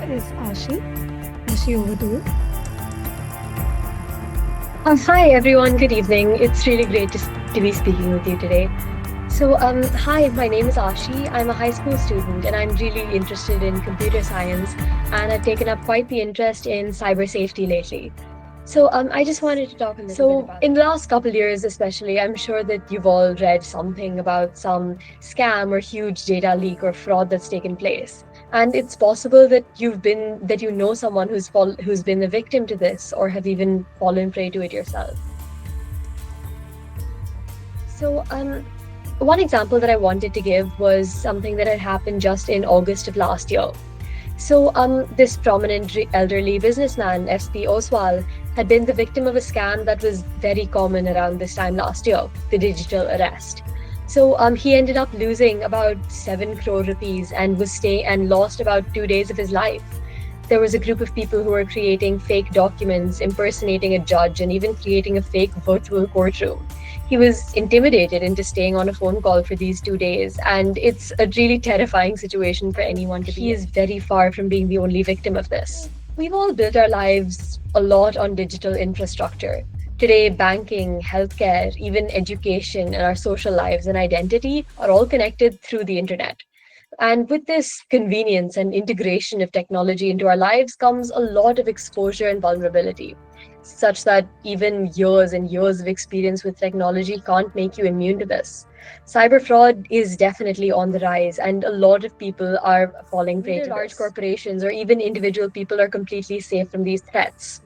is Ashi. Ashi, over to you. Hi everyone, good evening. It's really great to be speaking with you today. Hi, my name is Ashi. I'm a high school student and I'm really interested in computer science, and I've taken up quite the interest in cyber safety lately. I just wanted to talk a little bit about in the last couple years, especially, I'm sure that you've all read something about some scam or huge data leak or fraud that's taken place. And it's possible that you know someone who's been a victim to this or have even fallen prey to it yourself. So, one example that I wanted to give was something that had happened just in August of last year. This prominent elderly businessman, FP Oswal, had been the victim of a scam that was very common around this time last year, the digital arrest. He ended up losing about 7 crore rupees and lost about 2 days of his life. There was a group of people who were creating fake documents, impersonating a judge, and even creating a fake virtual courtroom. He was intimidated into staying on a phone call for these 2 days, and it's a really terrifying situation for anyone to be. He is very far from being the only victim of this. We've all built our lives a lot on digital infrastructure. Today, banking, healthcare, even education, and our social lives and identity are all connected through the internet. And with this convenience and integration of technology into our lives comes a lot of exposure and vulnerability, such that even years and years of experience with technology can't make you immune to this. Cyber fraud is definitely on the rise, and a lot of people are falling prey to this. Large corporations or even individual people are completely safe from these threats.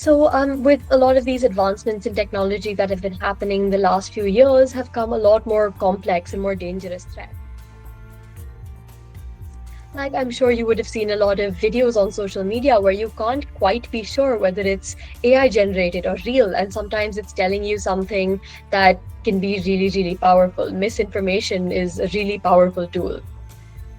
With a lot of these advancements in technology that have been happening the last few years, have come a lot more complex and more dangerous threats. Like, I'm sure you would have seen a lot of videos on social media where you can't quite be sure whether it's AI generated or real, and sometimes it's telling you something that can be really, really powerful. Misinformation is a really powerful tool.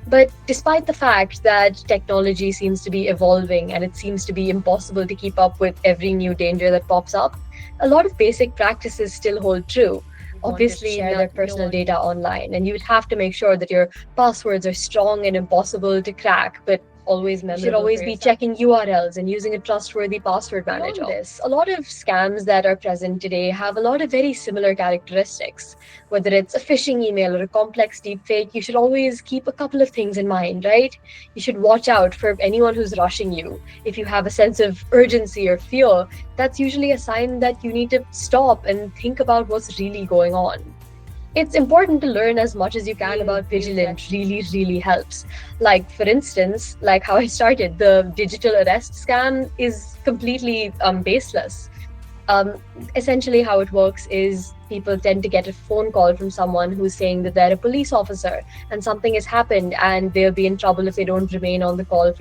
But despite the fact that technology seems to be evolving and it seems to be impossible to keep up with every new danger that pops up, a lot of basic practices still hold true. Obviously, share their personal data online, and you would have to make sure that your passwords are strong and impossible to crack, but always memorable. You should always be checking URLs and using a trustworthy password manager. Beyond this, a lot of scams that are present today have a lot of very similar characteristics. Whether it's a phishing email or a complex deepfake, you should always keep a couple of things in mind, right? You should watch out for anyone who's rushing you. If you have a sense of urgency or fear, that's usually a sign that you need to stop and think about what's really going on. It's important to learn as much as you can about vigilance. Really helps. Like, for instance, like how I started, the digital arrest scam is completely baseless. Essentially, how it works is people tend to get a phone call from someone who's saying that they're a police officer and something has happened, and they'll be in trouble if they don't remain on the call if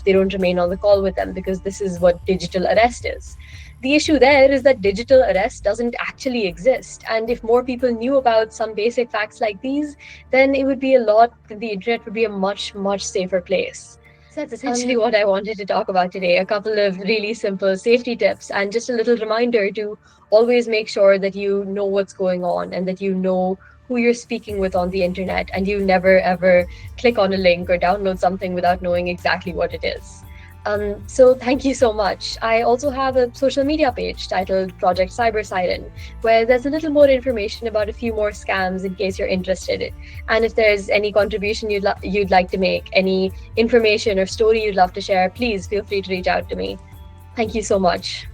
they don't remain on the call with them, because this is what digital arrest is. The issue there is that digital arrest doesn't actually exist. And if more people knew about some basic facts like these, then the internet would be a much, much safer place. So that's essentially what I wanted to talk about today. A couple of really simple safety tips and just a little reminder to always make sure that you know what's going on and that you know who you're speaking with on the internet, and you never ever click on a link or download something without knowing exactly what it is. So thank you so much. I also have a social media page titled Project Cyber Siren, where there's a little more information about a few more scams in case you're interested. And if there's any contribution you'd like to make, any information or story you'd love to share, please feel free to reach out to me. Thank you so much.